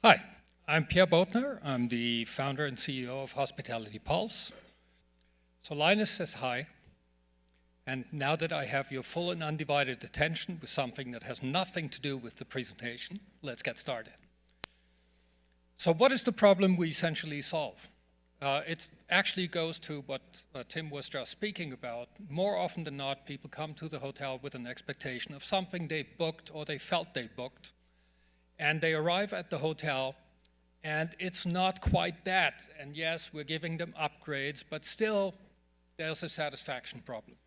Hi, I'm Pierre Boettner. I'm the founder and CEO of Hospitality Pulse. So Linus says hi, and now that I have your full and undivided attention with something that has nothing to do with the presentation, let's get started. So what is the problem we essentially solve? It actually goes to what Tim was just speaking about. More often than not, people come to the hotel with an expectation of something they booked or they felt they booked, and they arrive at the hotel and it's not quite that. And yes, we're giving them upgrades, but still there's a satisfaction problem.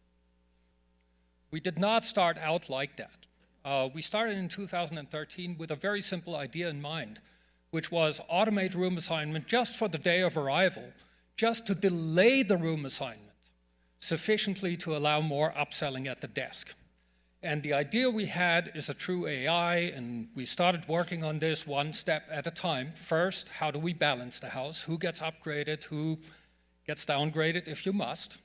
We did not start out like that. We started in 2013 with a very simple idea in mind, which was automate room assignment just for the day of arrival, just to delay the room assignment sufficiently to allow more upselling at the desk. And the idea we had is a true AI, and we started working on this one step at a time. First, how do we balance the house? Who gets upgraded? Who gets downgraded if you must?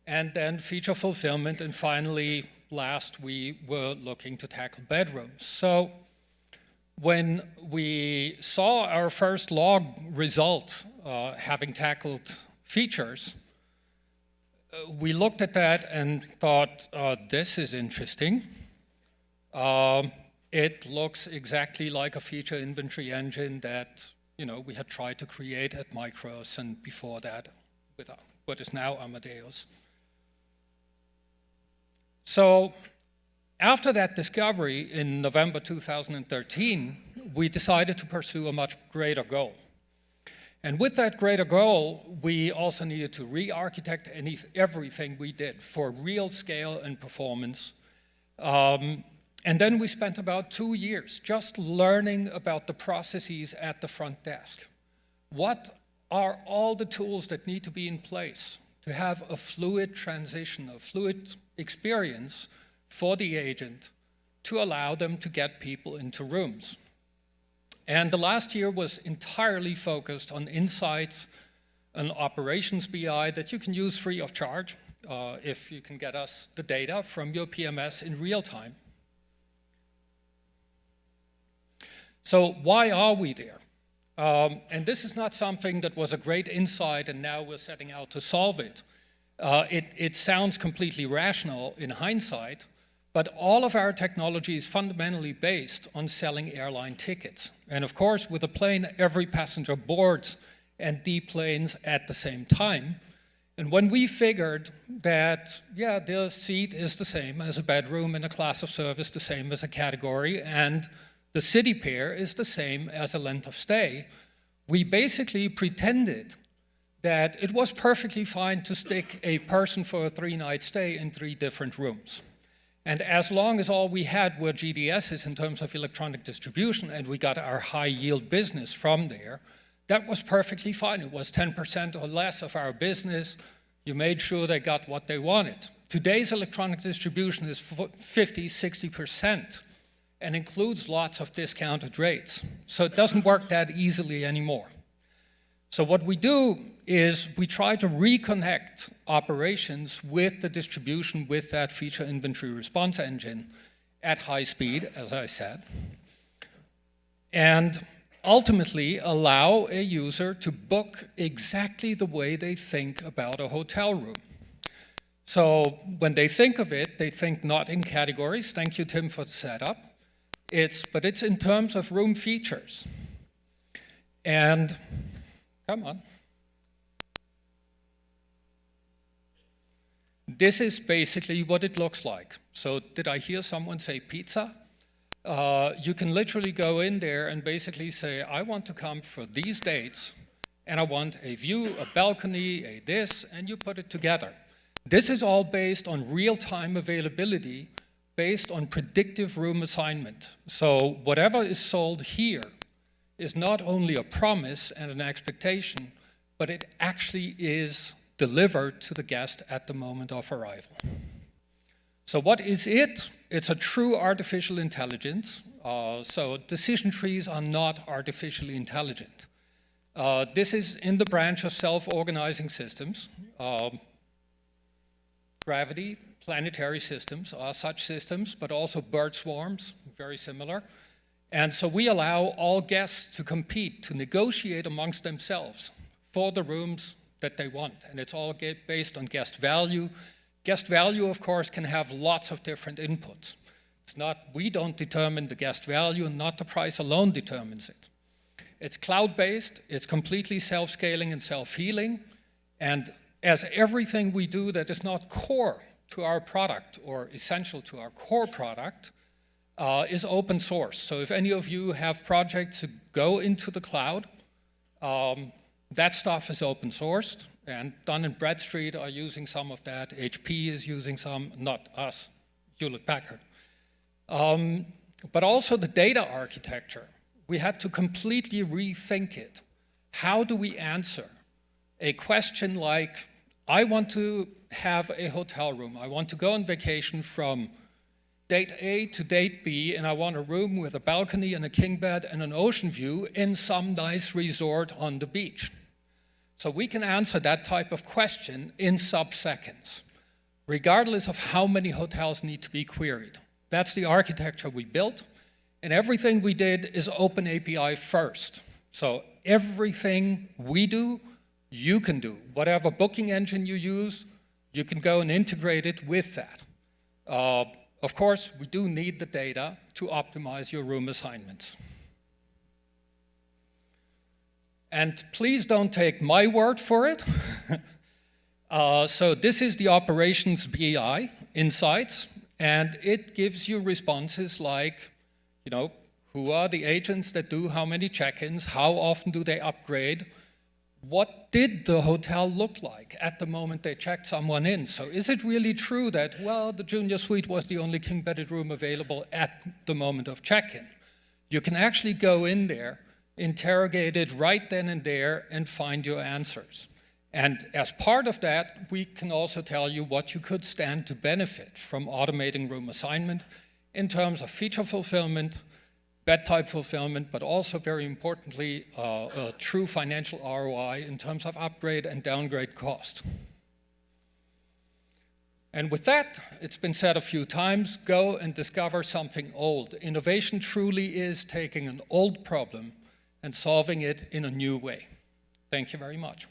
And then feature fulfillment, and finally, last, we were looking to tackle bedrooms. So when we saw our first log result, having tackled features, we looked at that and thought, this is interesting. It looks exactly like a feature inventory engine that we had tried to create at Micros and before that with what is now Amadeus. So after that discovery in November 2013, we decided to pursue a much greater goal. And with that greater goal, we also needed to re-architect everything we did for real scale and performance. And then we spent about 2 years just learning about the processes at the front desk. What are all the tools that need to be in place to have a fluid transition, a fluid experience for the agent to allow them to get people into rooms? And the last year was entirely focused on insights and operations BI that you can use free of charge if you can get us the data from your PMS in real time. So why are we there? And this is not something that was a great insight and now we're setting out to solve it. It sounds completely rational in hindsight, but all of our technology is fundamentally based on selling airline tickets. And of course, with a plane, every passenger boards and deplanes at the same time. And when we figured that, yeah, the seat is the same as a bedroom in a class of service, the same as a category, and the city pair is the same as a length of stay, we basically pretended that it was perfectly fine to stick a person for a 3-night stay in 3 different rooms. And as long as all we had were GDSs in terms of electronic distribution and we got our high yield business from there, that was perfectly fine. It was 10% or less of our business. You made sure they got what they wanted. Today's electronic distribution is 50, 60% and includes lots of discounted rates. So it doesn't work that easily anymore. So what we do is we try to reconnect operations with the distribution with that feature inventory response engine at high speed, as I said, and ultimately allow a user to book exactly the way they think about a hotel room. So when they think of it, they think not in categories. Thank you, Tim, for the setup. But it's in terms of room features. And come on. This is basically what it looks like. So did I hear someone say pizza? You can literally go in there and basically say, I want to come for these dates, and I want a view, a balcony, a this, and you put it together. This is all based on real-time availability, based on predictive room assignment. So whatever is sold here is not only a promise and an expectation, but it actually is delivered to the guest at the moment of arrival. So what is it? It's a true artificial intelligence. So decision trees are not artificially intelligent. This is in the branch of self-organizing systems. Gravity, planetary systems are such systems, but also bird swarms, very similar. And so we allow all guests to compete, to negotiate amongst themselves for the rooms that they want. And it's all based on guest value. Guest value, of course, can have lots of different inputs. It's not, we don't determine the guest value, and not the price alone determines it. It's cloud-based, it's completely self-scaling and self-healing, and as everything we do that is not core to our product or essential to our core product is open source. So if any of you have projects that go into the cloud, that stuff is open sourced, and Dun & Bradstreet are using some of that. HP is using some, not us, Hewlett-Packard. But also the data architecture. We had to completely rethink it. How do we answer a question like, I want to have a hotel room. I want to go on vacation from date A to date B, and I want a room with a balcony and a king bed and an ocean view in some nice resort on the beach. So we can answer that type of question in sub-seconds, regardless of how many hotels need to be queried. That's the architecture we built, and everything we did is open API first. So everything we do, you can do. Whatever booking engine you use, you can go and integrate it with that. Of course, we do need the data to optimize your room assignments. And please don't take my word for it. So this is the operations BI insights, and it gives you responses like, you know, who are the agents that do how many check-ins, how often do they upgrade, what did the hotel look like at the moment they checked someone in? So is it really true that, well, the junior suite was the only king-bedded room available at the moment of check-in? You can actually go in there, interrogate it right then and there, and find your answers. And as part of that, we can also tell you what you could stand to benefit from automating room assignment in terms of feature fulfillment, bed type fulfillment, but also very importantly, a true financial ROI in terms of upgrade and downgrade cost. And with that, it's been said a few times, go and discover something old. Innovation truly is taking an old problem and solving it in a new way. Thank you very much.